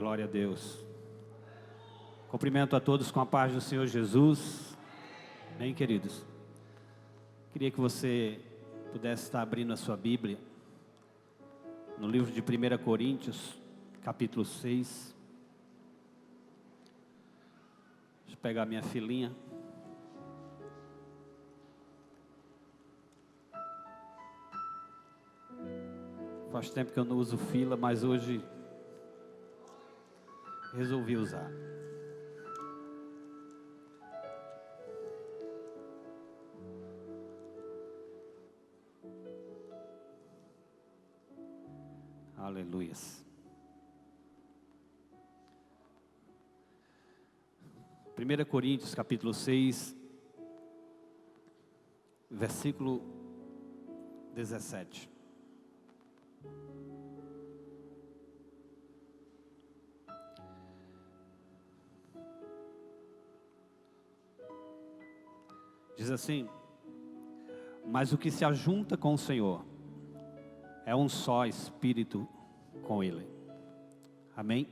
Glória a Deus. Cumprimento a todos com a paz do Senhor Jesus. Bem, queridos. Queria que você pudesse estar abrindo a sua Bíblia no livro de 1 Coríntios, capítulo 6. Deixa eu pegar minha filinha. Faz tempo que eu não uso fila, mas hoje resolvi usar. Aleluias. 1 Coríntios capítulo 6, versículo 17. Diz assim: mas o que se ajunta com o Senhor é um só espírito com Ele. Amém?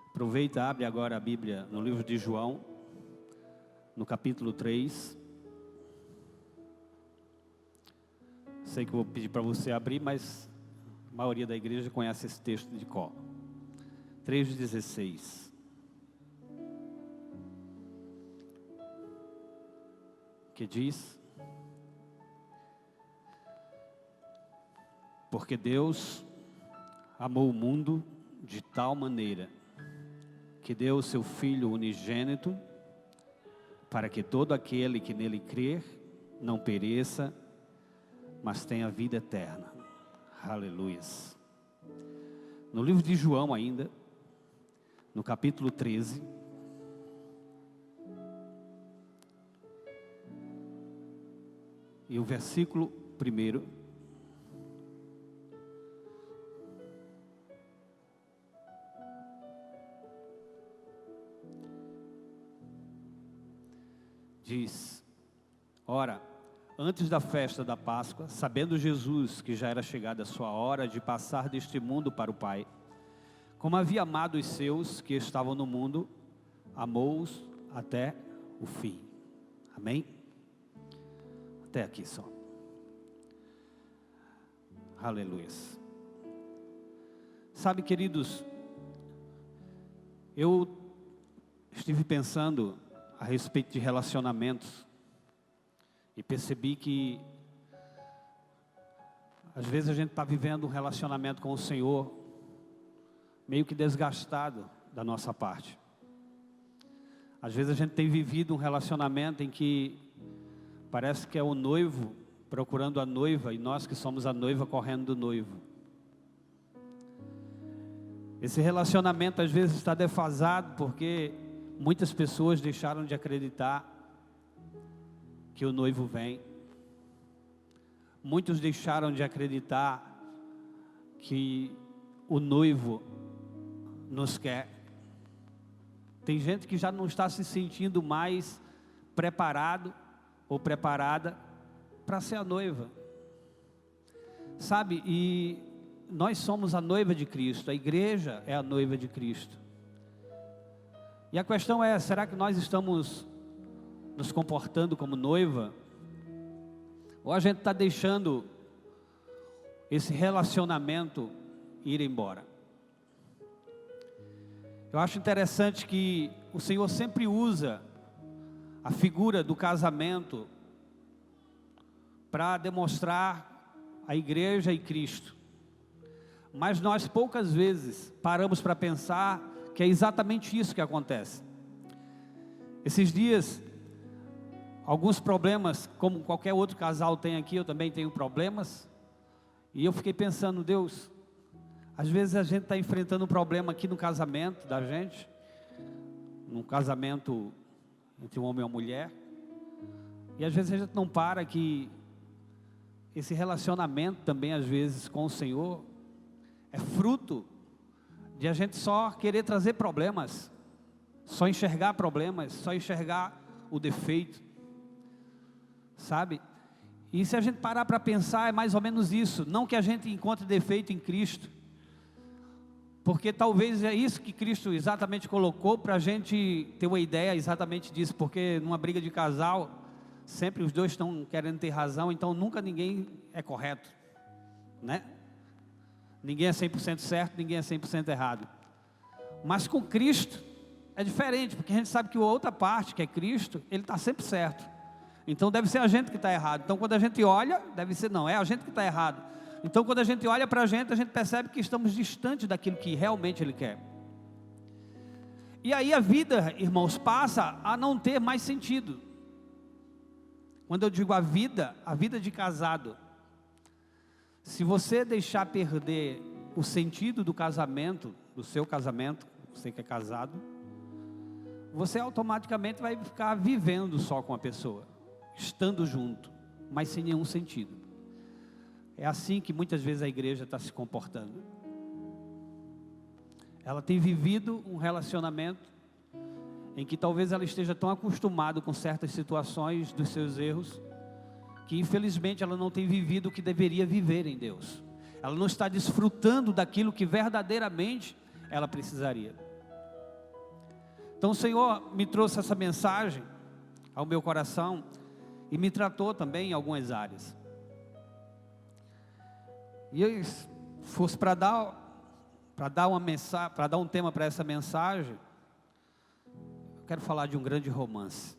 Aproveita, abre agora a Bíblia no livro de João, no capítulo 3. Sei que vou pedir para você abrir, mas a maioria da igreja conhece esse texto de cor. 3,16. Que diz: porque Deus amou o mundo de tal maneira que deu o seu Filho unigênito, para que todo aquele que nele crer não pereça, mas tenha vida eterna. Aleluias. No livro de João ainda, no capítulo 13, e o versículo 1, diz: ora, antes da festa da Páscoa, sabendo Jesus que já era chegada a sua hora de passar deste mundo para o Pai, como havia amado os seus que estavam no mundo, amou-os até o fim. Amém? Até aqui só. Aleluia. Sabe, queridos, eu estive pensando a respeito de relacionamentos e percebi que às vezes a gente está vivendo um relacionamento com o Senhor meio que desgastado da nossa parte. Às vezes a gente tem vivido um relacionamento em que parece que é o noivo procurando a noiva e nós que somos a noiva correndo do noivo. Esse relacionamento às vezes está defasado porque muitas pessoas deixaram de acreditar que o noivo vem. Muitos deixaram de acreditar que o noivo nos quer. Tem gente que já não está se sentindo mais preparado ou preparada para ser a noiva. Sabe, e nós somos a noiva de Cristo, a igreja é a noiva de Cristo. E a questão é, será que nós estamos nos comportando como noiva? Ou a gente está deixando esse relacionamento ir embora? Eu acho interessante que o Senhor sempre usa a figura do casamento para demonstrar a igreja e Cristo. Mas nós poucas vezes paramos para pensar que é exatamente isso que acontece. Esses dias, alguns problemas, como qualquer outro casal tem aqui, eu também tenho problemas. E eu fiquei pensando, Deus, às vezes a gente está enfrentando um problema aqui no casamento da gente, num casamento entre um homem e uma mulher, e às vezes a gente não para que esse relacionamento também às vezes com o Senhor é fruto de a gente só querer trazer problemas, só enxergar problemas, só enxergar o defeito, sabe? E se a gente parar para pensar, é mais ou menos isso. Não que a gente encontre defeito em Cristo, Porque talvez é isso que Cristo exatamente colocou para a gente ter uma ideia exatamente disso. Porque numa briga de casal, sempre os dois estão querendo ter razão, então nunca ninguém é correto, né? Ninguém é 100% certo, ninguém é 100% errado. Mas com Cristo é diferente, porque a gente sabe que a outra parte, que é Cristo, Ele está sempre certo. Então deve ser a gente que está errado. Então quando a gente olha, deve ser não, é a gente que está errado. Então quando a gente olha para a gente percebe que estamos distantes daquilo que realmente Ele quer. E aí a vida, irmãos, passa a não ter mais sentido. Quando eu digo a vida de casado, se você deixar perder o sentido do casamento, do seu casamento, você que é casado, você automaticamente vai ficar vivendo só com a pessoa, estando junto, mas sem nenhum sentido. É assim que muitas vezes a igreja está se comportando. Ela tem vivido um relacionamento em que talvez ela esteja tão acostumada com certas situações dos seus erros, que infelizmente ela não tem vivido o que deveria viver em Deus. Ela não está desfrutando daquilo que verdadeiramente ela precisaria. Então o Senhor me trouxe essa mensagem ao meu coração e me tratou também em algumas áreas. E se fosse para dar um tema para essa mensagem, eu quero falar de um grande romance.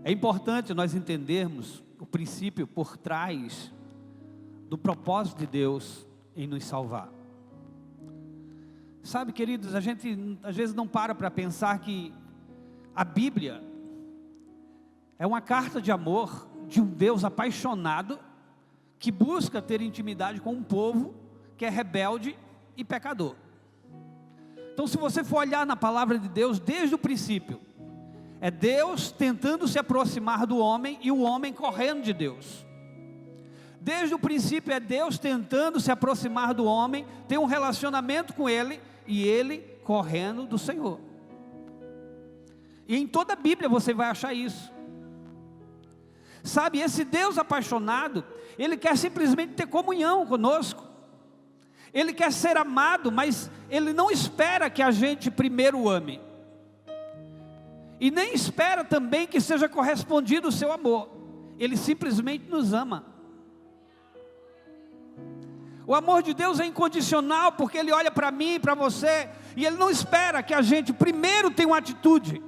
É importante nós entendermos o princípio por trás do propósito de Deus em nos salvar. Sabe, queridos, a gente às vezes não para pensar que a Bíblia é uma carta de amor de um Deus apaixonado que busca ter intimidade com um povo que é rebelde e pecador. Então, se você for olhar na palavra de Deus, desde o princípio, é Deus tentando se aproximar do homem e o homem correndo de Deus. Desde o princípio é Deus tentando se aproximar do homem, ter um relacionamento com ele e ele correndo do Senhor. E em toda a Bíblia você vai achar isso. Sabe, esse Deus apaixonado, Ele quer simplesmente ter comunhão conosco. Ele quer ser amado, mas Ele não espera que a gente primeiro o ame. E nem espera também que seja correspondido o seu amor. Ele simplesmente nos ama. O amor de Deus é incondicional, porque Ele olha para mim e para você, e Ele não espera que a gente primeiro tenha uma atitude.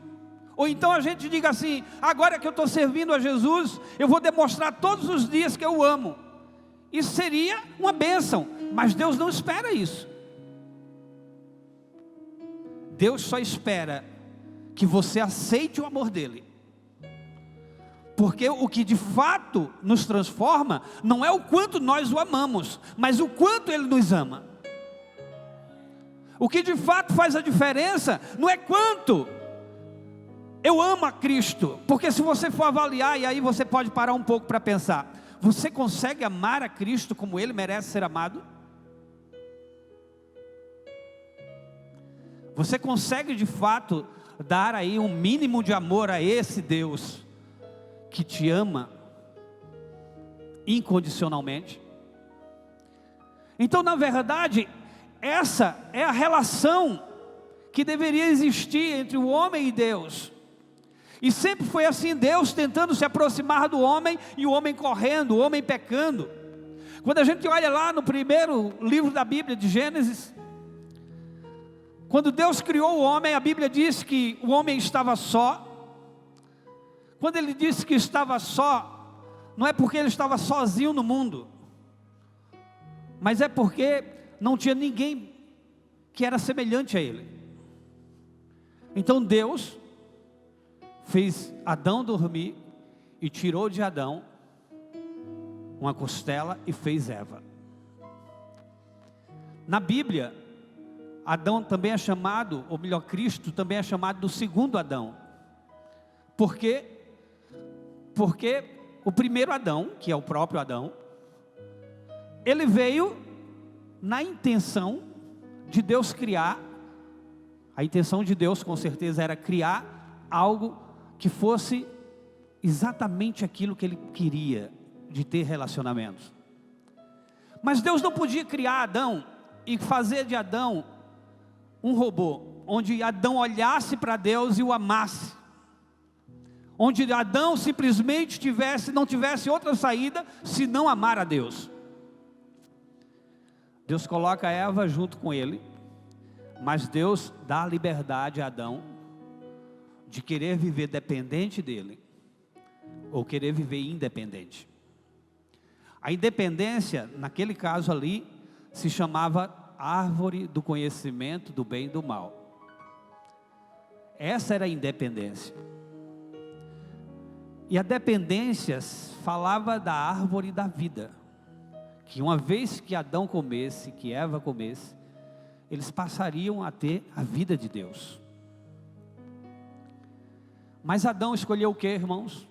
Ou então a gente diga assim: agora que eu estou servindo a Jesus, eu vou demonstrar todos os dias que eu o amo. Isso seria uma bênção, mas Deus não espera isso. Deus só espera que você aceite o amor dEle. Porque o que de fato nos transforma, não é o quanto nós o amamos, mas o quanto Ele nos ama. O que de fato faz a diferença, não é quanto eu amo a Cristo, porque se você for avaliar, e aí você pode parar um pouco para pensar, você consegue amar a Cristo como Ele merece ser amado? Você consegue de fato dar aí um mínimo de amor a esse Deus que te ama incondicionalmente? Então, na verdade, essa é a relação que deveria existir entre o homem e Deus. E sempre foi assim, Deus tentando se aproximar do homem e o homem correndo, o homem pecando. Quando a gente olha lá no primeiro livro da Bíblia, de Gênesis, quando Deus criou o homem, a Bíblia diz que o homem estava só. Quando Ele disse que estava só, não é porque Ele estava sozinho no mundo, mas é porque não tinha ninguém que era semelhante a Ele. Então Deus fez Adão dormir e tirou de Adão uma costela e fez Eva. Na Bíblia, Adão também é chamado, ou melhor, Cristo também é chamado do segundo Adão. Por quê? Porque o primeiro Adão, que é o próprio Adão, ele veio na intenção de Deus criar. A intenção de Deus com certeza era criar algo que fosse exatamente aquilo que Ele queria, de ter relacionamentos. Mas Deus não podia criar Adão e fazer de Adão um robô, onde Adão olhasse para Deus e o amasse, onde Adão simplesmente não tivesse outra saída senão amar a Deus. Deus coloca Eva junto com ele, mas Deus dá liberdade a Adão de querer viver dependente dele, ou querer viver independente. A independência, naquele caso ali, se chamava árvore do conhecimento do bem e do mal. Essa era a independência. E a dependência falava da árvore da vida, que uma vez que Adão comesse, que Eva comesse, eles passariam a ter a vida de Deus. Mas Adão escolheu o que, irmãos?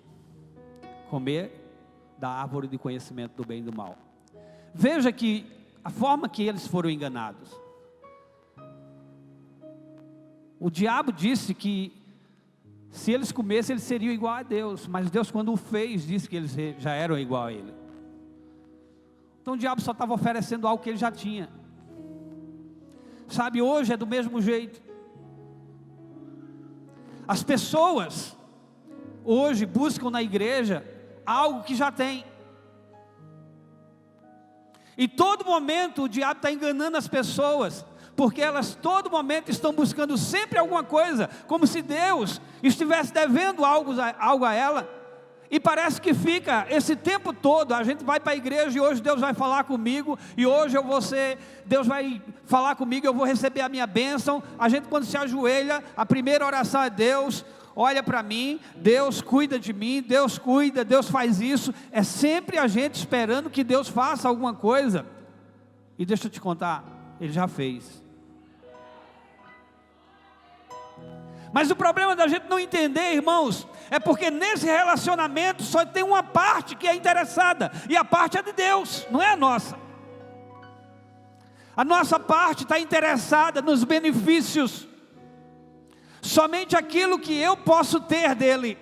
Comer da árvore de conhecimento do bem e do mal. Veja que a forma que eles foram enganados. O diabo disse que se eles comessem, eles seriam igual a Deus. Mas Deus, quando o fez, disse que eles já eram igual a Ele. Então o diabo só estava oferecendo algo que ele já tinha. Sabe, hoje é do mesmo jeito. As pessoas hoje buscam na igreja algo que já tem. E todo momento o diabo está enganando as pessoas, porque elas todo momento estão buscando sempre alguma coisa, como se Deus estivesse devendo algo a ela. E parece que fica esse tempo todo, a gente vai para a igreja e hoje Deus vai falar comigo, e hoje Deus vai falar comigo, eu vou receber a minha bênção. A gente quando se ajoelha, a primeira oração é: Deus, olha para mim, Deus cuida de mim, Deus cuida, Deus faz isso. É sempre a gente esperando que Deus faça alguma coisa. E deixa eu te contar, Ele já fez. Mas o problema da gente não entender, irmãos, é porque nesse relacionamento só tem uma parte que é interessada, e a parte é de Deus, não é a nossa. A nossa parte está interessada nos benefícios, somente aquilo que eu posso ter dele,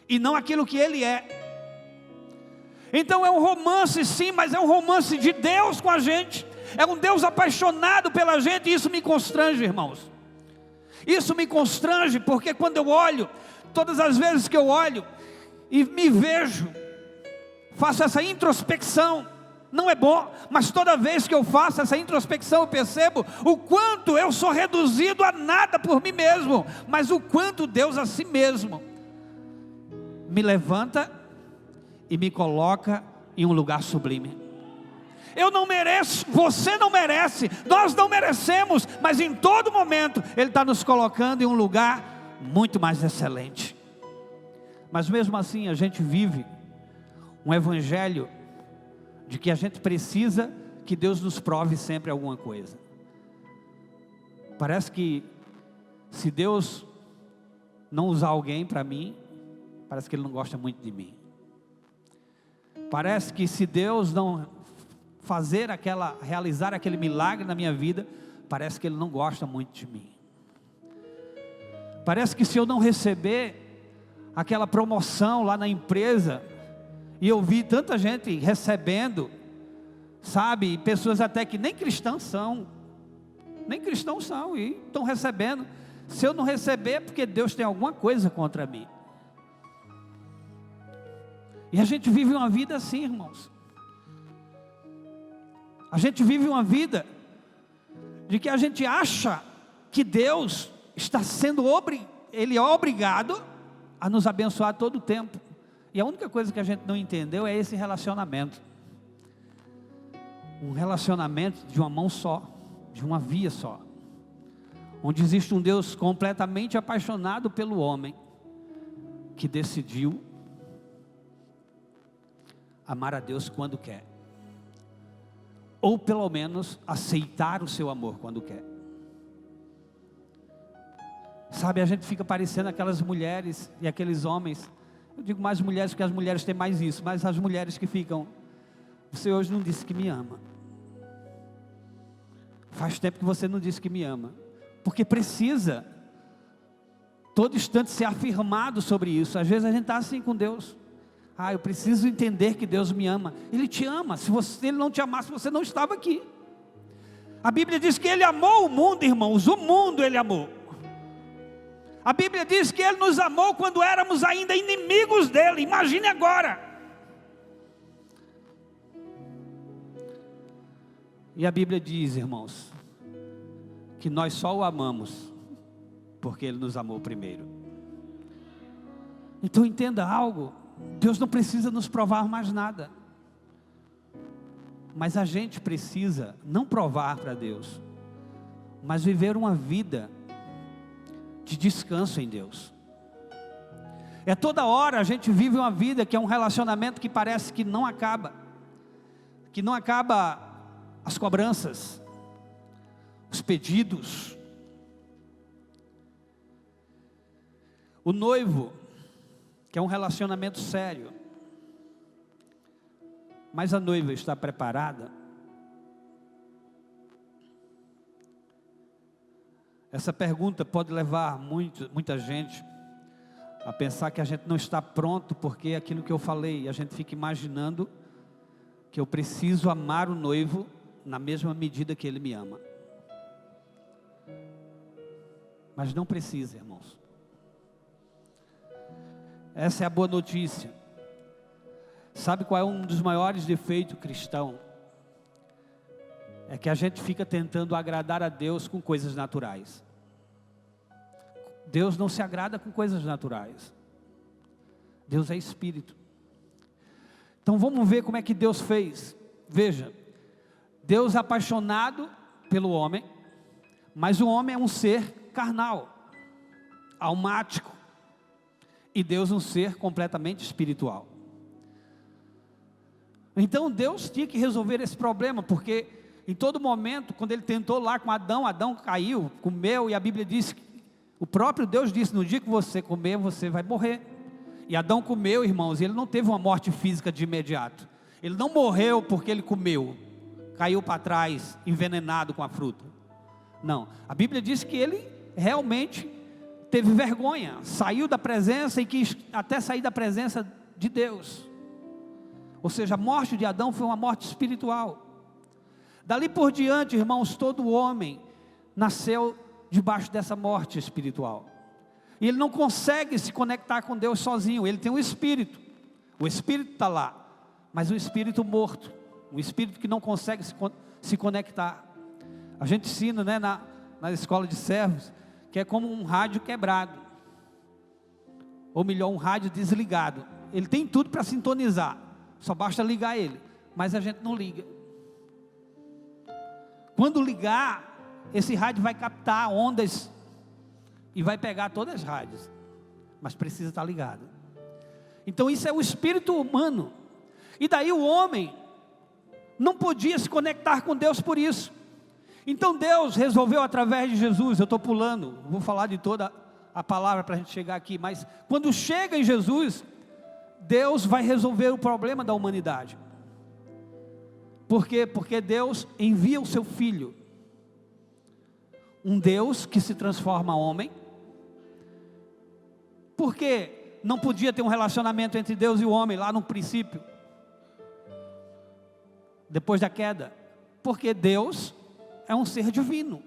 e não aquilo que ele é. Então é um romance sim, mas é um romance de Deus com a gente, é um Deus apaixonado pela gente, e isso me constrange, irmãos. Isso me constrange, porque quando eu olho, todas as vezes que eu olho e me vejo, faço essa introspecção, não é bom, mas toda vez que eu faço essa introspecção, eu percebo o quanto eu sou reduzido a nada por mim mesmo, mas o quanto Deus a si mesmo me levanta e me coloca em um lugar sublime. Eu não mereço, você não merece, nós não merecemos, mas em todo momento Ele está nos colocando em um lugar muito mais excelente. Mas mesmo assim a gente vive um evangelho de que a gente precisa que Deus nos prove sempre alguma coisa. Parece que se Deus não usar alguém para mim, parece que Ele não gosta muito de mim. Parece que se Deus não realizar aquele milagre na minha vida, parece que Ele não gosta muito de mim. Parece que se eu não receber aquela promoção lá na empresa, e eu vi tanta gente recebendo, sabe, pessoas até que nem cristãos são, e estão recebendo. Se eu não receber, é porque Deus tem alguma coisa contra mim. E a gente vive uma vida assim, irmãos. A gente vive uma vida de que a gente acha que Deus está sendo Ele é obrigado a nos abençoar todo o tempo. E a única coisa que a gente não entendeu é esse relacionamento. Um relacionamento de uma mão só, de uma via só. Onde existe um Deus completamente apaixonado pelo homem, que decidiu amar a Deus quando quer. Ou pelo menos aceitar o seu amor quando quer. Sabe, a gente fica parecendo aquelas mulheres e aqueles homens. Eu digo mais mulheres porque as mulheres têm mais isso, mas as mulheres que ficam: você hoje não disse que me ama. Faz tempo que você não disse que me ama. Porque precisa todo instante ser afirmado sobre isso. Às vezes a gente está assim com Deus: eu preciso entender que Deus me ama. Ele te ama. Se Ele não te amasse, você não estava aqui. A Bíblia diz que Ele amou o mundo, irmãos, o mundo Ele amou. A Bíblia diz que Ele nos amou quando éramos ainda inimigos dEle, imagine agora. E a Bíblia diz, irmãos, que nós só o amamos porque Ele nos amou primeiro. Então entenda algo, Deus não precisa nos provar mais nada. Mas a gente precisa não provar para Deus, mas viver uma vida de descanso em Deus. É toda hora a gente vive uma vida que é um relacionamento que parece que não acaba as cobranças, os pedidos. O noivo, que é um relacionamento sério, mas a noiva está preparada? Essa pergunta pode levar muita gente a pensar que a gente não está pronto, porque é aquilo que eu falei, a gente fica imaginando que eu preciso amar o noivo na mesma medida que ele me ama. Mas não precisa, irmãos. Essa é a boa notícia. Sabe qual é um dos maiores defeitos cristãos? É que a gente fica tentando agradar a Deus com coisas naturais. Deus não se agrada com coisas naturais. Deus é espírito. Então vamos ver como é que Deus fez. Veja, Deus é apaixonado pelo homem, mas o homem é um ser carnal, almático, e Deus um ser completamente espiritual. Então Deus tinha que resolver esse problema, porque em todo momento, quando ele tentou lá com Adão, Adão caiu, comeu, e a Bíblia diz que o próprio Deus disse: no dia que você comer, você vai morrer. E Adão comeu, irmãos, e ele não teve uma morte física de imediato. Ele não morreu porque ele comeu, caiu para trás, envenenado com a fruta. Não, a Bíblia diz que ele realmente teve vergonha, saiu da presença e quis até sair da presença de Deus. Ou seja, a morte de Adão foi uma morte espiritual. Dali por diante, irmãos, todo homem nasceu debaixo dessa morte espiritual. E ele não consegue se conectar com Deus sozinho. Ele tem um espírito. O espírito está lá, mas um espírito morto, um espírito que não consegue se conectar. A gente ensina, né, na escola de servos, que é como um rádio quebrado, ou melhor, um rádio desligado. Ele tem tudo para sintonizar, só basta ligar ele, mas a gente não liga. Quando ligar, esse rádio vai captar ondas e vai pegar todas as rádios, mas precisa estar ligado. Então isso é o espírito humano. E daí o homem não podia se conectar com Deus por isso. Então Deus resolveu através de Jesus. Eu estou pulando, vou falar de toda a palavra para a gente chegar aqui, mas quando chega em Jesus, Deus vai resolver o problema da humanidade. Por quê? Porque Deus envia o seu Filho, um Deus que se transforma homem. Por que não podia ter um relacionamento entre Deus e o homem lá no princípio, depois da queda? Porque Deus é um ser divino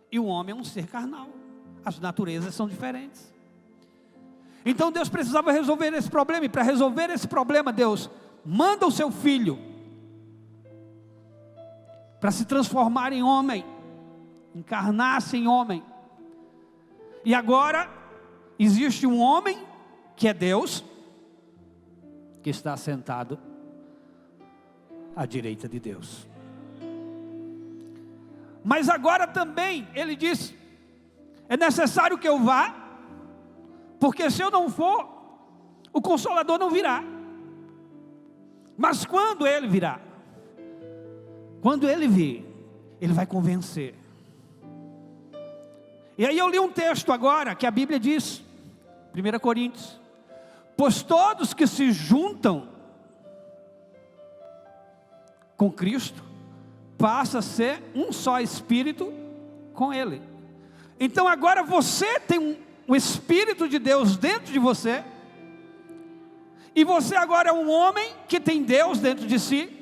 e o homem é um ser carnal. As naturezas são diferentes. Então Deus precisava resolver esse problema, e para resolver esse problema Deus manda o seu Filho para se transformar em homem, encarnar-se em homem. E agora existe um homem que é Deus, que está sentado à direita de Deus. Mas agora também ele diz: é necessário que eu vá, porque se eu não for, o Consolador não virá. Mas quando ele virá, quando ele vir, ele vai convencer. E aí eu li um texto agora, que a Bíblia diz, 1 Coríntios: pois todos que se juntam com Cristo, passa a ser um só Espírito com Ele. Então agora você tem um Espírito de Deus dentro de você, e você agora é um homem que tem Deus dentro de si,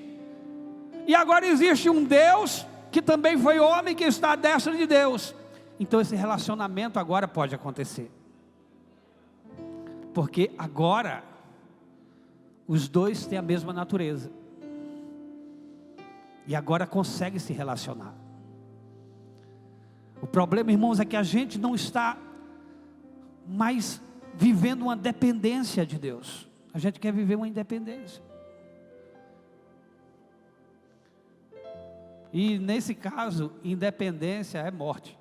e agora existe um Deus que também foi homem, que está à destra de Deus. Então esse relacionamento agora pode acontecer. Porque agora, os dois têm a mesma natureza. E agora conseguem se relacionar. O problema, irmãos, é que a gente não está mais vivendo uma dependência de Deus. A gente quer viver uma independência. E nesse caso, independência é morte.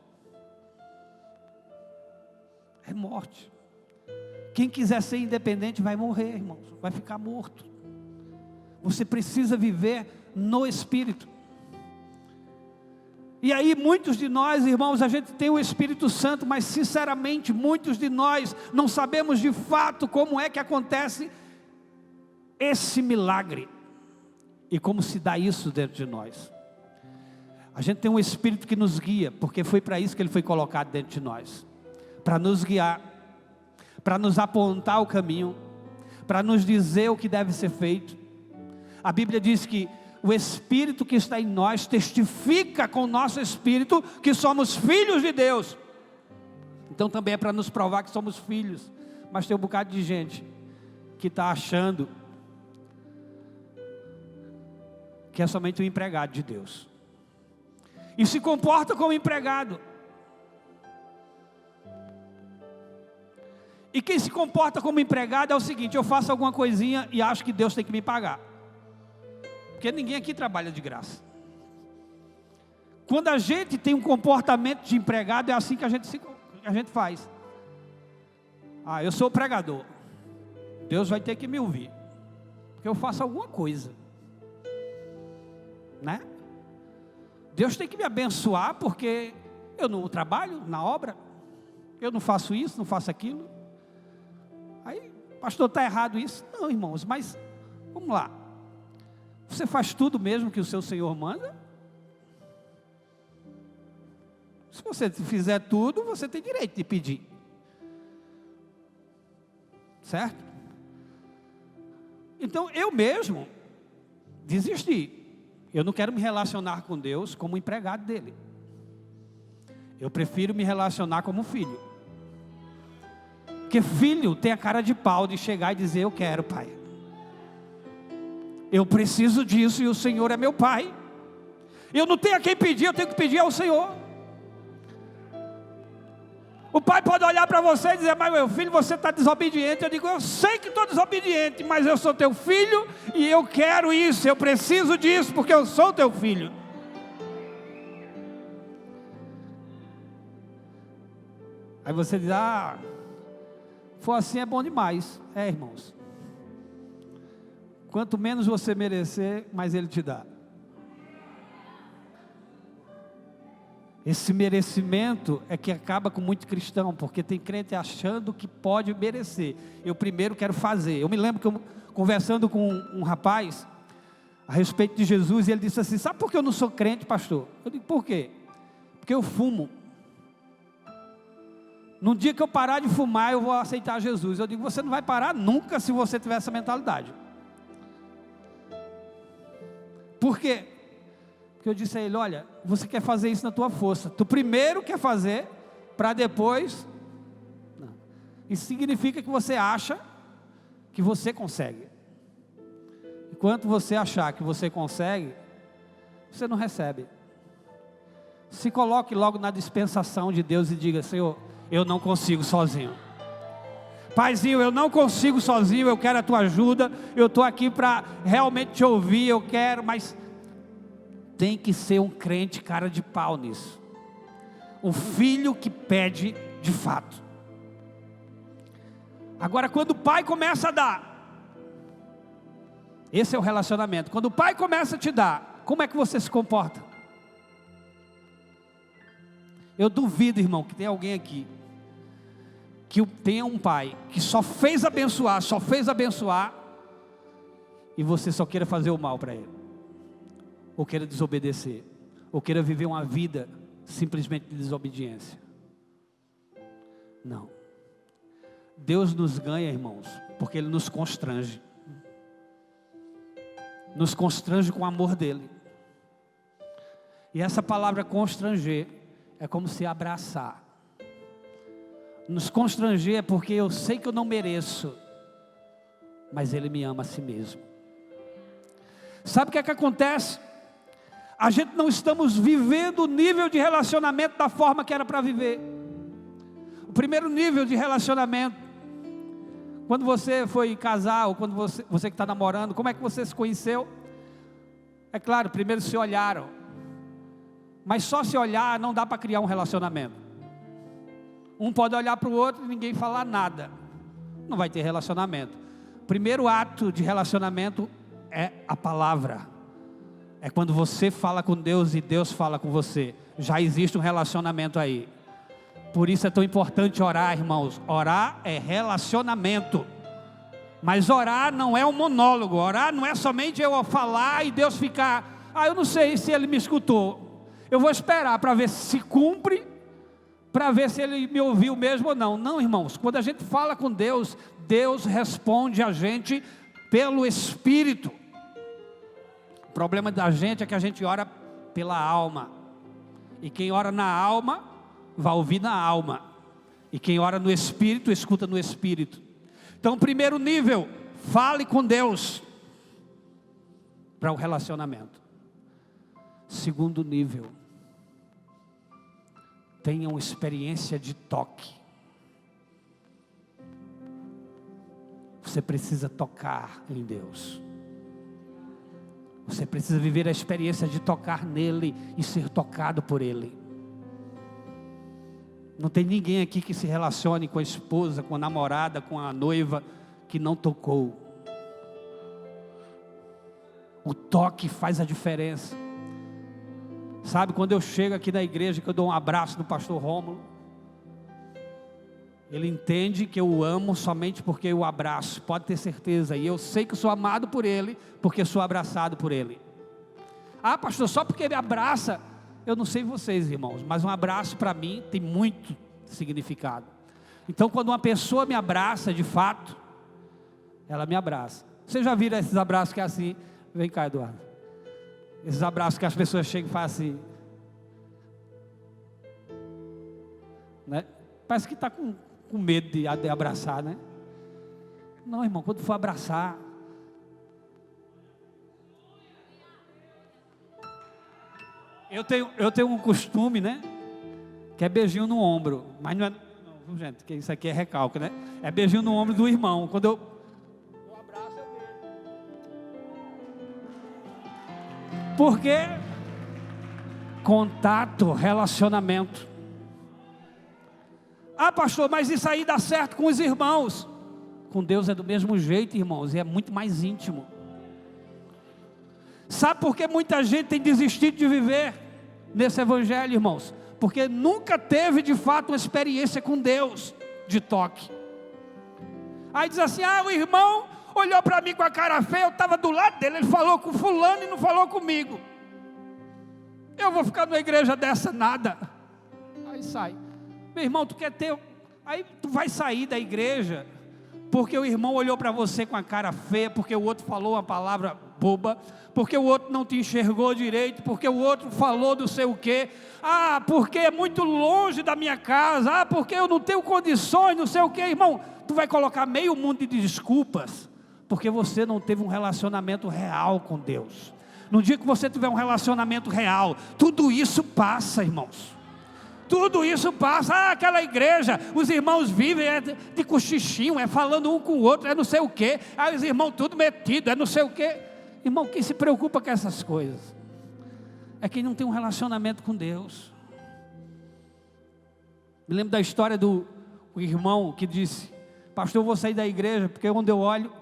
É morte. Quem quiser ser independente vai morrer, irmãos. Vai ficar morto. Você precisa viver no Espírito. E aí muitos de nós, irmãos, a gente tem o Espírito Santo, mas sinceramente muitos de nós não sabemos de fato como é que acontece esse milagre. E como se dá isso dentro de nós. A gente tem um Espírito que nos guia, porque foi para isso que ele foi colocado dentro de nós. Para nos guiar, para nos apontar o caminho, para nos dizer o que deve ser feito. A Bíblia diz que o Espírito que está em nós testifica com o nosso Espírito que somos filhos de Deus. Então também é para nos provar que somos filhos. Mas tem um bocado de gente que está achando que é somente um empregado de Deus. E se comporta como empregado. E quem se comporta como empregado é o seguinte: eu faço alguma coisinha e acho que Deus tem que me pagar. Porque ninguém aqui trabalha de graça. Quando a gente tem um comportamento de empregado, é assim que a gente faz. Ah, eu sou pregador. Deus vai ter que me ouvir. Porque eu faço alguma coisa. Né? Deus tem que me abençoar porque eu não trabalho na obra. Eu não faço isso, não faço aquilo. Aí, pastor, está errado isso? Não, irmãos, mas vamos lá. Você faz tudo mesmo que o seu Senhor manda? Se você fizer tudo, você tem direito de pedir. Certo? Então, eu mesmo desisti. Eu não quero me relacionar com Deus como empregado dele. Eu prefiro me relacionar como filho. Porque filho tem a cara de pau de chegar e dizer: eu quero, pai. Eu preciso disso e o Senhor é meu pai. Eu não tenho a quem pedir, eu tenho que pedir ao Senhor. O pai pode olhar para você e dizer: mas meu filho, você está desobediente. Eu digo: eu sei que estou desobediente, mas eu sou teu filho e eu quero isso, eu preciso disso, porque eu sou teu filho. Aí você diz: ah, for assim é bom demais. É, irmãos, quanto menos você merecer, mais Ele te dá. Esse merecimento é que acaba com muito cristão, porque tem crente achando que pode merecer. Eu primeiro quero fazer. Eu me lembro que eu conversando com um rapaz a respeito de Jesus, e ele disse assim: sabe por que eu não sou crente, pastor? Eu digo: por quê? Porque eu fumo. No dia que eu parar de fumar, eu vou aceitar Jesus. Eu digo: você não vai parar nunca se você tiver essa mentalidade. Por quê? Porque eu disse a ele: olha, você quer fazer isso na tua força. Tu primeiro quer fazer, para depois... Não. Isso significa que você acha que você consegue. Enquanto você achar que você consegue, você não recebe. Se coloque logo na dispensação de Deus e diga: Senhor, eu não consigo sozinho. Paizinho, eu não consigo sozinho, eu quero a tua ajuda. Eu estou aqui para realmente te ouvir, eu quero, mas... tem que ser um crente cara de pau nisso. Um filho que pede de fato. Agora, quando o pai começa a dar, esse é o relacionamento. Quando o pai começa a te dar, como é que você se comporta? Eu duvido, irmão, que tem alguém aqui que tenha um pai que só fez abençoar, e você só queira fazer o mal para ele, ou queira desobedecer, ou queira viver uma vida simplesmente de desobediência. Não. Deus nos ganha, irmãos, porque Ele nos constrange. Nos constrange com o amor dEle. E essa palavra constranger é como se abraçar. Nos constranger é porque eu sei que eu não mereço, mas Ele me ama a si mesmo. Sabe o que é que acontece? A gente não estamos vivendo o nível de relacionamento da forma que era para viver. O primeiro nível de relacionamento, quando você foi casar, ou quando você que está namorando, como é que você se conheceu? É claro, primeiro se olharam, mas só se olhar não dá para criar um relacionamento. Um pode olhar para o outro e ninguém falar nada, não vai ter relacionamento. O primeiro ato de relacionamento é a palavra, é quando você fala com Deus e Deus fala com você, já existe um relacionamento aí. Por isso é tão importante orar, irmãos. Orar é relacionamento, mas orar não é um monólogo. Orar não é somente eu falar e Deus ficar, eu não sei se Ele me escutou, eu vou esperar para ver se cumpre, para ver se Ele me ouviu mesmo ou não. Não, irmãos, quando a gente fala com Deus, Deus responde a gente pelo Espírito. O problema da gente é que a gente ora pela alma, e quem ora na alma vai ouvir na alma, e quem ora no Espírito escuta no Espírito. Então, primeiro nível, fale com Deus para o relacionamento. Segundo nível, tenha uma experiência de toque. Você precisa tocar em Deus. Você precisa viver a experiência de tocar nele e ser tocado por Ele. Não tem ninguém aqui que se relacione com a esposa, com a namorada, com a noiva, que não tocou. O toque faz a diferença. Sabe, quando eu chego aqui na igreja, que eu dou um abraço no pastor Rômulo, ele entende que eu o amo somente porque eu o abraço, pode ter certeza. E eu sei que eu sou amado por ele, porque sou abraçado por ele. Pastor, só porque ele abraça. Eu não sei vocês, irmãos, mas um abraço para mim tem muito significado. Então, quando uma pessoa me abraça de fato, ela me abraça. Vocês já viram esses abraços que é assim? Vem cá, Eduardo. Esses abraços que as pessoas chegam e fazem assim, né? Parece que está com medo de abraçar, né? Não, irmão, quando for abraçar, eu tenho um costume, né? Que é beijinho no ombro, mas não é, não, gente, que isso aqui é recalque, né? É beijinho no ombro do irmão. Quando eu abraço, eu beijo. Porque contato, relacionamento. Pastor, mas isso aí dá certo com os irmãos. Com Deus é do mesmo jeito, irmãos, e é muito mais íntimo. Sabe por que muita gente tem desistido de viver nesse evangelho, irmãos? Porque nunca teve de fato uma experiência com Deus de toque. Aí diz assim, o irmão olhou para mim com a cara feia, eu estava do lado dele, ele falou com fulano e não falou comigo. Eu vou ficar numa igreja dessa, nada. Aí sai. Meu irmão, tu quer ter... Aí tu vai sair da igreja porque o irmão olhou para você com a cara feia, porque o outro falou uma palavra boba, porque o outro não te enxergou direito, porque o outro falou do sei o quê, porque é muito longe da minha casa, porque eu não tenho condições, não sei o quê. Irmão, tu vai colocar meio mundo de desculpas, porque você não teve um relacionamento real com Deus. No dia que você tiver um relacionamento real, tudo isso passa, irmãos. Tudo isso passa. Aquela igreja, os irmãos vivem de cochichinho, falando um com o outro, não sei o quê. Os irmãos tudo metido, não sei o quê. Irmão, quem se preocupa com essas coisas é quem não tem um relacionamento com Deus. Me lembro da história do irmão que disse, pastor, eu vou sair da igreja, porque onde eu olho,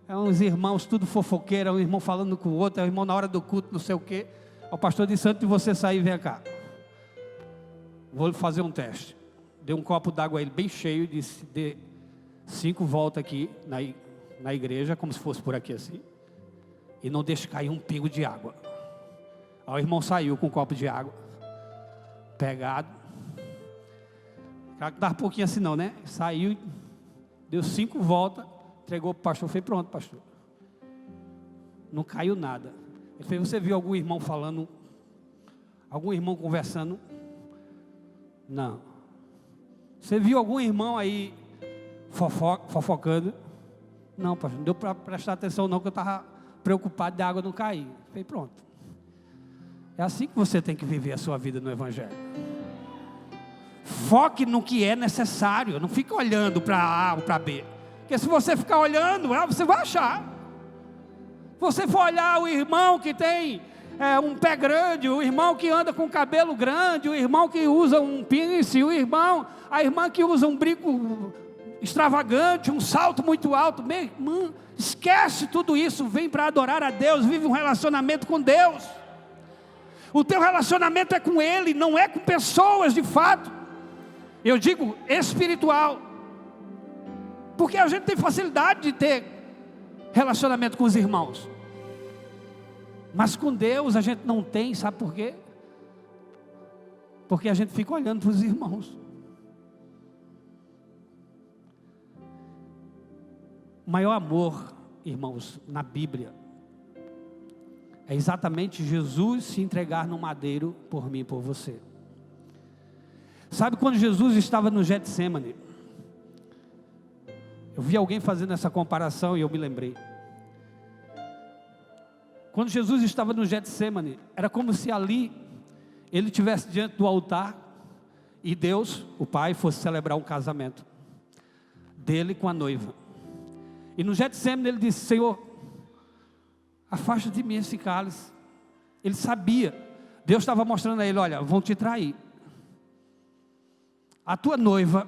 uns irmãos tudo fofoqueiro, um irmão falando com o outro, um irmão na hora do culto, não sei o quê. O pastor disse, antes de você sair, vem cá, vou fazer um teste. Dei um copo d'água a ele bem cheio e disse, dê 5 voltas aqui na igreja, como se fosse por aqui assim, e não deixe cair um pingo de água. Aí o irmão saiu com um copo de água, pegado, claro que dava um pouquinho assim não, né? Saiu, deu 5 voltas, entregou para o pastor, foi pronto, pastor. Não caiu nada. Ele fez, você viu algum irmão falando? Algum irmão conversando? Não. Você viu algum irmão aí fofocando? Não, pastor, não deu para prestar atenção não, que eu estava preocupado de a água não cair. Falei, pronto. É assim que você tem que viver a sua vida no Evangelho. Foque no que é necessário, não fique olhando para A ou para B. Porque se você ficar olhando, você vai achar. Se você for olhar o irmão que tem um pé grande, o irmão que anda com cabelo grande, o irmão que usa um pince, a irmã que usa um brinco extravagante, um salto muito alto, meu irmão, esquece tudo isso, vem para adorar a Deus, vive um relacionamento com Deus. O teu relacionamento é com Ele, não é com pessoas de fato. Eu digo espiritual, porque a gente tem facilidade de ter relacionamento com os irmãos, mas com Deus a gente não tem, sabe por quê? Porque a gente fica olhando para os irmãos. O maior amor, irmãos, na Bíblia, é exatamente Jesus se entregar no madeiro por mim e por você. Sabe quando Jesus estava no Getsemane? Eu vi alguém fazendo essa comparação e eu me lembrei. Quando Jesus estava no Getsemane, era como se ali ele estivesse diante do altar e Deus, o Pai, fosse celebrar um casamento dele com a noiva. E no Getsemane ele disse: Senhor, afasta de mim esse cálice. Ele sabia, Deus estava mostrando a ele: olha, vão te trair, a tua noiva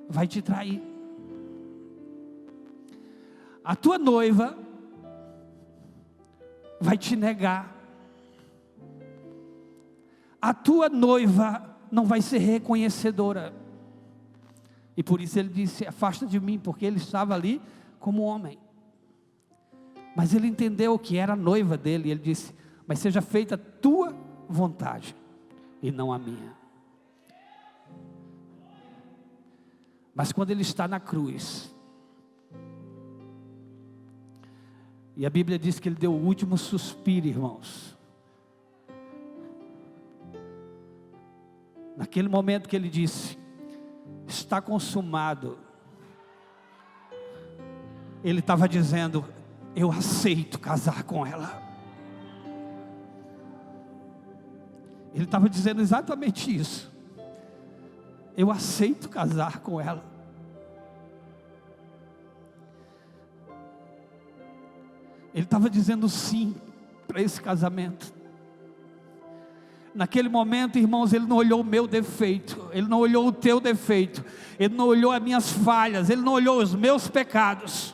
vai te trair, a tua noiva vai te negar, a tua noiva não vai ser reconhecedora. E por isso ele disse: afasta de mim, porque ele estava ali como homem. Mas ele entendeu que era a noiva dele, e ele disse: mas seja feita a tua vontade, e não a minha. Mas quando ele está na cruz, e a Bíblia diz que ele deu o último suspiro, irmãos. Naquele momento que ele disse: está consumado, ele estava dizendo: eu aceito casar com ela. Ele estava dizendo exatamente isso: eu aceito casar com ela. Ele estava dizendo sim para esse casamento. Naquele momento, irmãos, ele não olhou o meu defeito, ele não olhou o teu defeito, ele não olhou as minhas falhas, ele não olhou os meus pecados.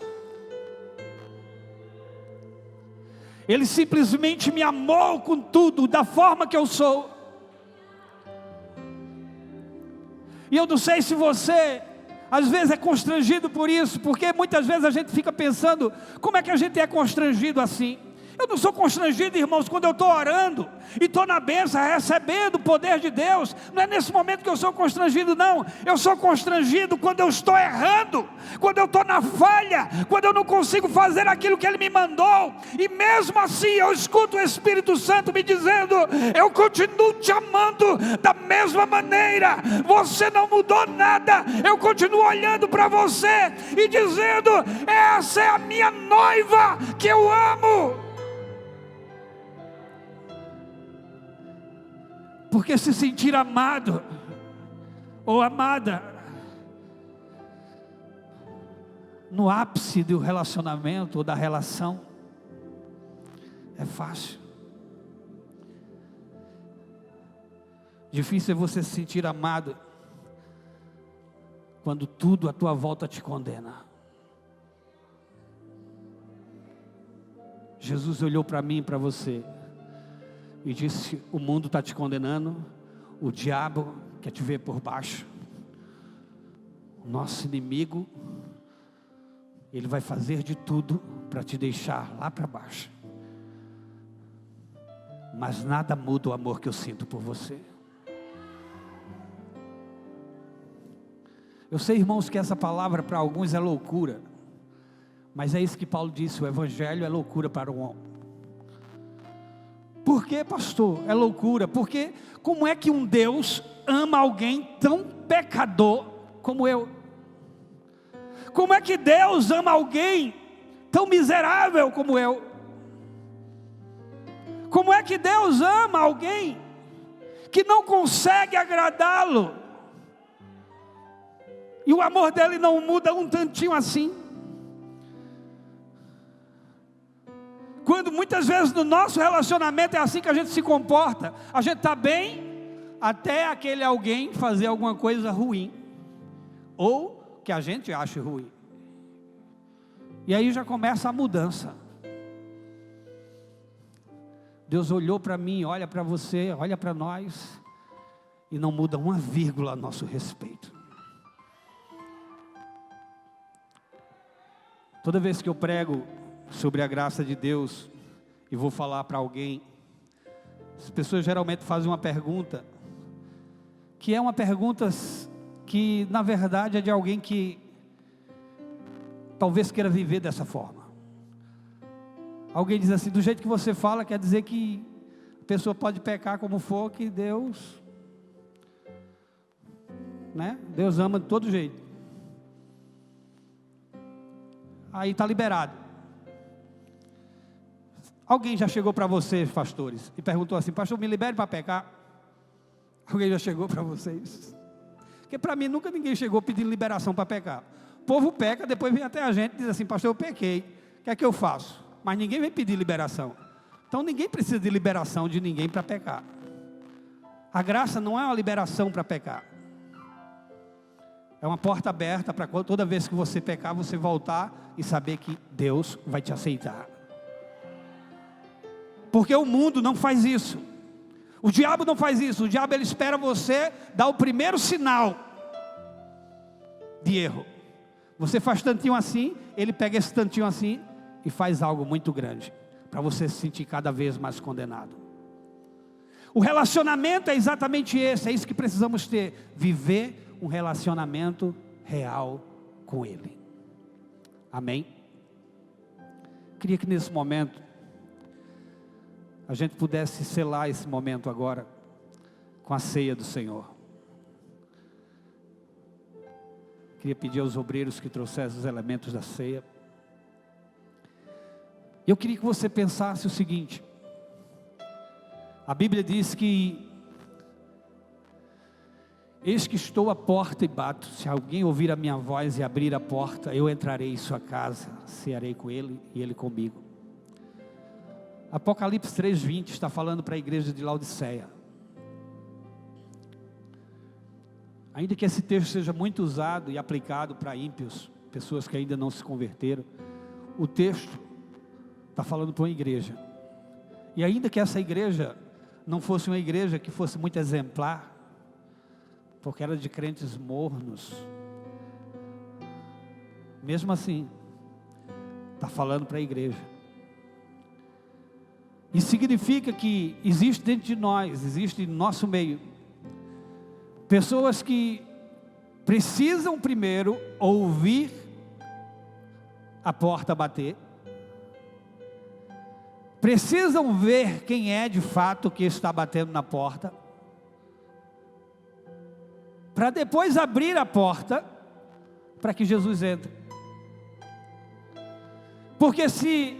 Ele simplesmente me amou com tudo, da forma que eu sou. E eu não sei se você às vezes é constrangido por isso, porque muitas vezes a gente fica pensando: como é que a gente é constrangido assim? Eu não sou constrangido, irmãos, quando eu estou orando e estou na bênção, recebendo o poder de Deus. Não é nesse momento que eu sou constrangido, não. Eu sou constrangido quando eu estou errando, quando eu estou na falha, quando eu não consigo fazer aquilo que Ele me mandou, e mesmo assim eu escuto o Espírito Santo me dizendo: eu continuo te amando da mesma maneira, você não mudou nada, eu continuo olhando para você e dizendo: essa é a minha noiva que eu amo. Porque se sentir amado ou amada no ápice do relacionamento ou da relação é fácil. Difícil é você se sentir amado quando tudo à tua volta te condena. Jesus olhou para mim e para você e disse: o mundo está te condenando, o diabo quer te ver por baixo, o nosso inimigo, ele vai fazer de tudo para te deixar lá para baixo, mas nada muda o amor que eu sinto por você. Eu sei, irmãos, que essa palavra para alguns é loucura, mas é isso que Paulo disse: o Evangelho é loucura para o homem. Por que, pastor? É loucura. Porque como é que um Deus ama alguém tão pecador como eu? Como é que Deus ama alguém tão miserável como eu? Como é que Deus ama alguém que não consegue agradá-lo? E o amor dele não muda um tantinho assim. Quando muitas vezes no nosso relacionamento é assim que a gente se comporta. A gente está bem até aquele alguém fazer alguma coisa ruim, ou que a gente ache ruim. E aí já começa a mudança. Deus olhou para mim, olha para você, olha para nós, e não muda uma vírgula a nosso respeito. Toda vez que eu prego sobre a graça de Deus e vou falar para alguém, as pessoas geralmente fazem uma pergunta, que é uma pergunta que na verdade é de alguém que talvez queira viver dessa forma. Alguém diz assim: do jeito que você fala, quer dizer que a pessoa pode pecar como for, que Deus, né? Deus ama de todo jeito. Aí está liberado. Alguém já chegou para vocês, pastores, e perguntou assim: pastor, me libere para pecar? Alguém já chegou para vocês? Porque para mim nunca ninguém chegou pedindo liberação para pecar. O povo peca, depois vem até a gente e diz assim: pastor, eu pequei, o que é que eu faço? Mas ninguém vem pedir liberação. Então ninguém precisa de liberação de ninguém para pecar. A graça não é uma liberação para pecar. É uma porta aberta para toda vez que você pecar, você voltar e saber que Deus vai te aceitar. Porque o mundo não faz isso. O diabo não faz isso. O diabo, ele espera você dar o primeiro sinal de erro. Você faz tantinho assim, ele pega esse tantinho assim e faz algo muito grande, para você se sentir cada vez mais condenado. O relacionamento é exatamente esse, é isso que precisamos ter, viver um relacionamento real com Ele. Amém? Queria que nesse momento a gente pudesse selar esse momento agora com a ceia do Senhor. Queria pedir aos obreiros que trouxessem os elementos da ceia. Eu queria que você pensasse o seguinte: a Bíblia diz que eis que estou à porta e bato, se alguém ouvir a minha voz e abrir a porta, eu entrarei em sua casa, cearei com ele e ele comigo. Apocalipse 3:20 está falando para a igreja de Laodiceia. Ainda que esse texto seja muito usado e aplicado para ímpios, pessoas que ainda não se converteram, o texto está falando para uma igreja. E ainda que essa igreja não fosse uma igreja que fosse muito exemplar, porque era de crentes mornos, mesmo assim, está falando para a igreja. Isso significa que existe dentro de nós, existe no nosso meio, pessoas que precisam primeiro ouvir a porta bater, precisam ver quem é de fato que está batendo na porta, para depois abrir a porta, para que Jesus entre. Porque se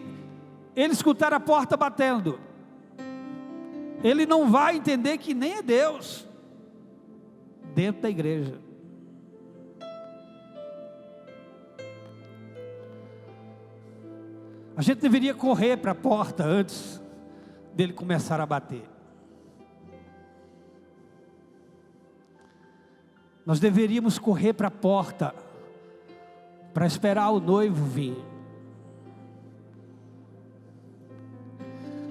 ele escutar a porta batendo, ele não vai entender que nem é Deus dentro da igreja. A gente deveria correr para a porta antes dele começar a bater. Nós deveríamos correr para a porta para esperar o noivo vir.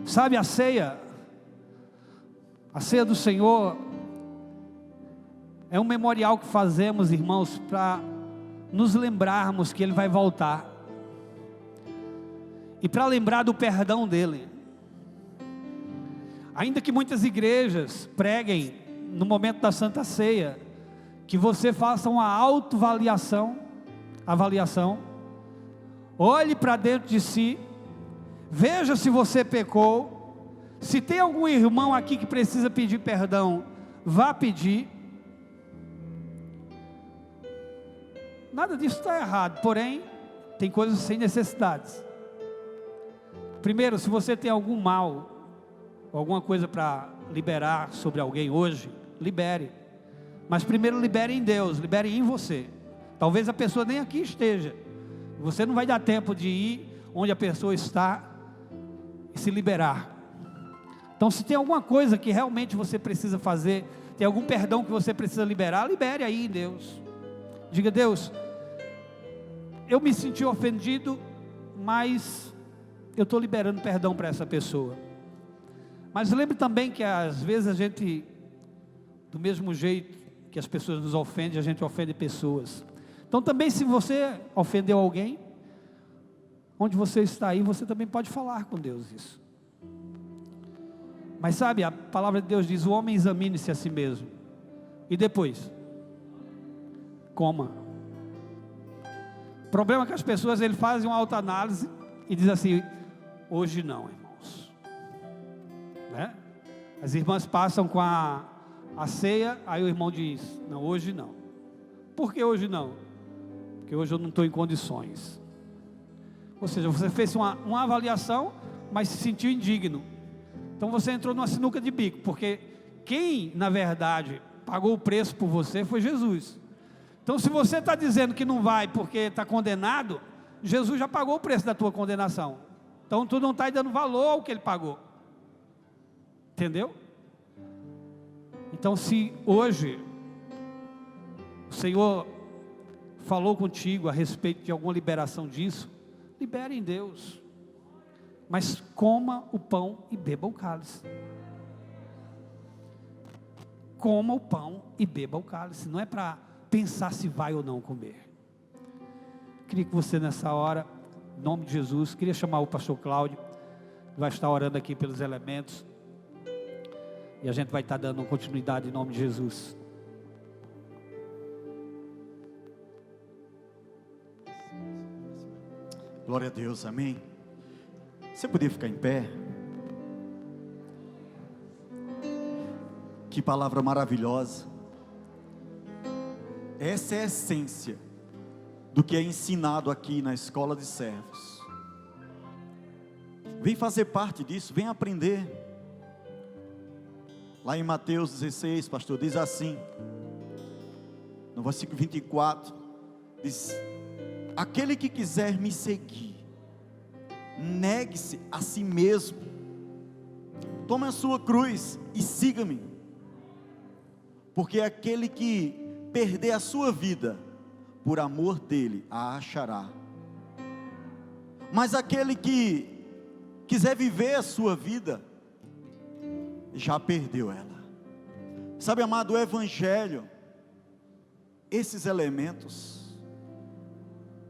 Sabe, a ceia do Senhor é um memorial que fazemos, irmãos, para nos lembrarmos que Ele vai voltar. E para lembrar do perdão dele. Ainda que muitas igrejas preguem no momento da Santa Ceia, que você faça uma autoavaliação, olhe para dentro de si, veja se você pecou, Se tem algum irmão aqui que precisa pedir perdão, vá pedir. Nada disso está errado, porém, tem coisas sem necessidades. Primeiro, se você tem algum mal, alguma coisa para liberar sobre alguém hoje, libere. Mas primeiro libere em Deus, libere em você. Talvez a pessoa nem aqui esteja. Você não vai dar tempo de ir onde a pessoa está e se liberar. Então, se tem alguma coisa que realmente você precisa fazer, tem algum perdão que você precisa liberar, libere aí em Deus. Diga: Deus, eu me senti ofendido, mas eu estou liberando perdão para essa pessoa. Mas lembre também que às vezes a gente, do mesmo jeito que as pessoas nos ofendem, a gente ofende pessoas. Então também, se você ofendeu alguém, onde você está aí, você também pode falar com Deus isso. Mas sabe, a palavra de Deus diz: o homem examine-se a si mesmo, e depois coma. O problema é que as pessoas fazem uma autoanálise e dizem assim: hoje não, irmãos, né? As irmãs passam com a ceia, aí o irmão diz: não, hoje não. Por que hoje não? Porque hoje eu não estou em condições. Ou seja, você fez uma avaliação, mas se sentiu indigno. Então você entrou numa sinuca de bico, porque quem na verdade pagou o preço por você foi Jesus. Então, se você está dizendo que não vai porque está condenado, Jesus já pagou o preço da tua condenação. Então tu não está dando valor ao que Ele pagou. Entendeu? Então, se hoje o Senhor falou contigo a respeito de alguma liberação disso, libere em Deus. Mas coma o pão e beba o cálice. Coma o pão e beba o cálice. Não é para pensar se vai ou não comer. Queria que você nessa hora, em nome de Jesus, queria chamar o pastor Cláudio, que vai estar orando aqui pelos elementos, e a gente vai estar dando continuidade em nome de Jesus. Glória a Deus, amém. Você podia ficar em pé? Que palavra maravilhosa. Essa é a essência do que é ensinado aqui na escola de servos. Vem fazer parte disso, vem aprender. Lá em Mateus 16, pastor, diz assim, no versículo 24, diz: aquele que quiser me seguir, negue-se a si mesmo, tome a sua cruz e siga-me, porque aquele que perder a sua vida, por amor dele, a achará, mas aquele que quiser viver a sua vida, já perdeu ela. Sabe, amado, o Evangelho, esses elementos,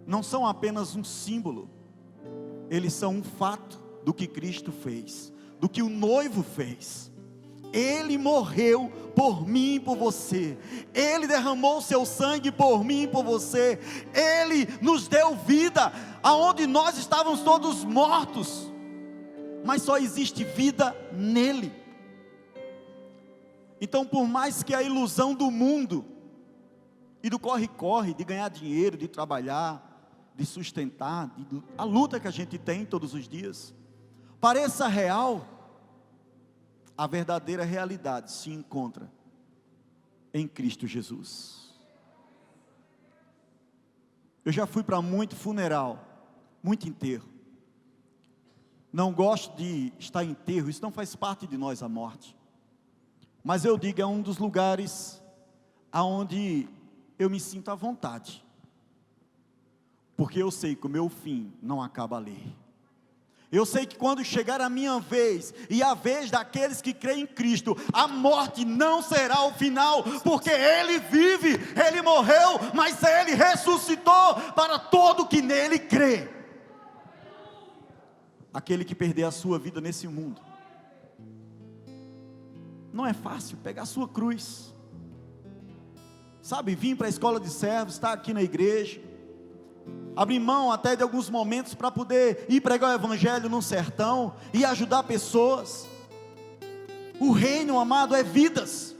não são apenas um símbolo, eles são um fato do que Cristo fez, do que o noivo fez. Ele morreu por mim e por você, Ele derramou seu sangue por mim e por você, Ele nos deu vida, aonde nós estávamos todos mortos, mas só existe vida nele. Então, por mais que a ilusão do mundo, e do corre-corre, de ganhar dinheiro, de trabalhar, de sustentar, a luta que a gente tem todos os dias, pareça real, a verdadeira realidade se encontra em Cristo Jesus. Eu já fui para muito funeral, muito enterro. Não gosto de estar em enterro, isso não faz parte de nós, a morte. Mas eu digo, é um dos lugares aonde eu me sinto à vontade, porque eu sei que o meu fim não acaba ali. Eu sei que quando chegar a minha vez, e a vez daqueles que creem em Cristo, a morte não será o final, porque Ele vive, Ele morreu, mas Ele ressuscitou para todo que nele crê. Aquele que perder a sua vida nesse mundo, não é fácil pegar a sua cruz, sabe, vir para a escola de servos, estar aqui na igreja, abrir mão até de alguns momentos para poder ir pregar o evangelho num sertão e ajudar pessoas. O reino, amado, é vidas.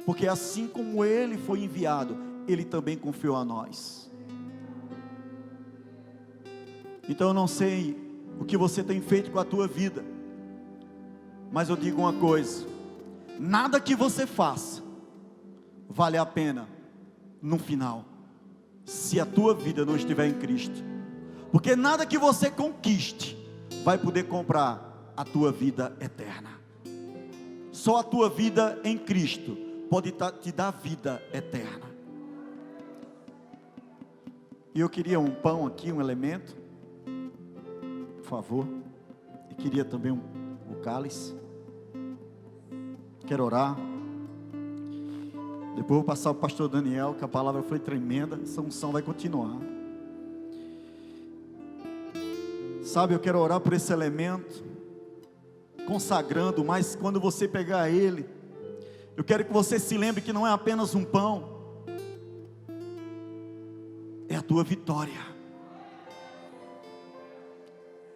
Porque assim como Ele foi enviado, Ele também confiou a nós. Então eu não sei o que você tem feito com a tua vida, mas eu digo uma coisa: nada que você faça vale a pena no final, se a tua vida não estiver em Cristo. Porque nada que você conquiste vai poder comprar a tua vida eterna. Só a tua vida em Cristo pode te dar vida eterna. E eu queria um pão aqui, um elemento, por favor. E queria também o cálice. Quero orar. Depois vou passar ao pastor Daniel, que a palavra foi tremenda. Essa unção vai continuar. Sabe, eu quero orar por esse elemento, consagrando, mas quando você pegar ele, eu quero que você se lembre que não é apenas um pão, é a tua vitória.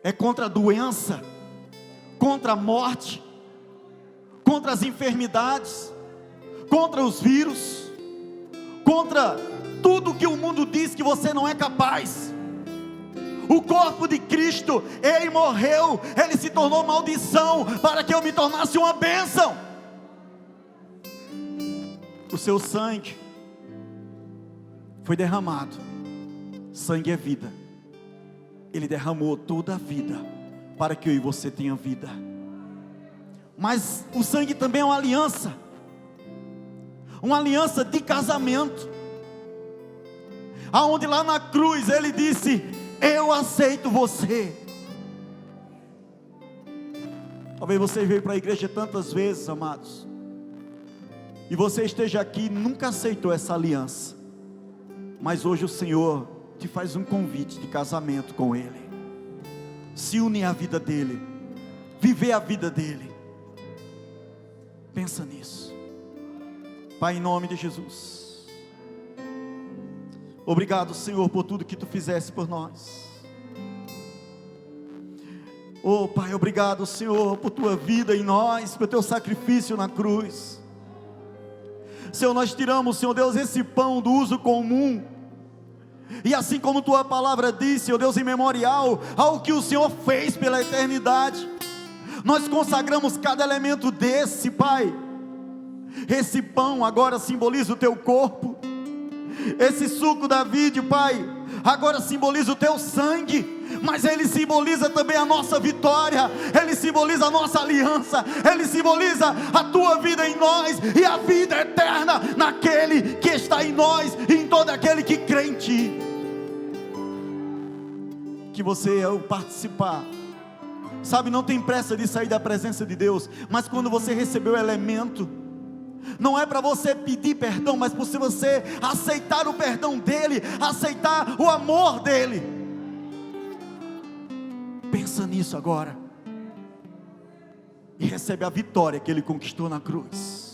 É contra a doença, contra a morte, contra as enfermidades, contra os vírus, contra tudo que o mundo diz que você não é capaz. O corpo de Cristo, Ele morreu, Ele se tornou maldição, para que eu me tornasse uma bênção. O seu sangue foi derramado. Sangue é vida. Ele derramou toda a vida, para que eu e você tenha vida. Mas o sangue também é uma aliança de casamento, aonde lá na cruz Ele disse: eu aceito você. Talvez você veio para a igreja tantas vezes, amados, e você esteja aqui e nunca aceitou essa aliança, mas hoje o Senhor te faz um convite de casamento com Ele. Se unir à vida dEle, viver a vida dEle. Pensa nisso. Pai, em nome de Jesus, obrigado, Senhor, por tudo que Tu fizeste por nós. Oh Pai, obrigado, Senhor, por Tua vida em nós, pelo Teu sacrifício na cruz. Senhor, nós tiramos, Senhor Deus, esse pão do uso comum, e assim como Tua palavra diz, Senhor Deus, em memorial ao que o Senhor fez pela eternidade, nós consagramos cada elemento desse, Pai. Esse pão agora simboliza o Teu corpo, esse suco da vide, Pai, agora simboliza o Teu sangue, mas ele simboliza também a nossa vitória, ele simboliza a nossa aliança, ele simboliza a Tua vida em nós, e a vida eterna naquele que está em nós, e em todo aquele que crê em Ti. Que você, ao participar, sabe, não tem pressa de sair da presença de Deus, mas quando você recebeu o elemento, não é para você pedir perdão, mas para você aceitar o perdão dEle, aceitar o amor dEle. Pensa nisso agora, e recebe a vitória que Ele conquistou na cruz.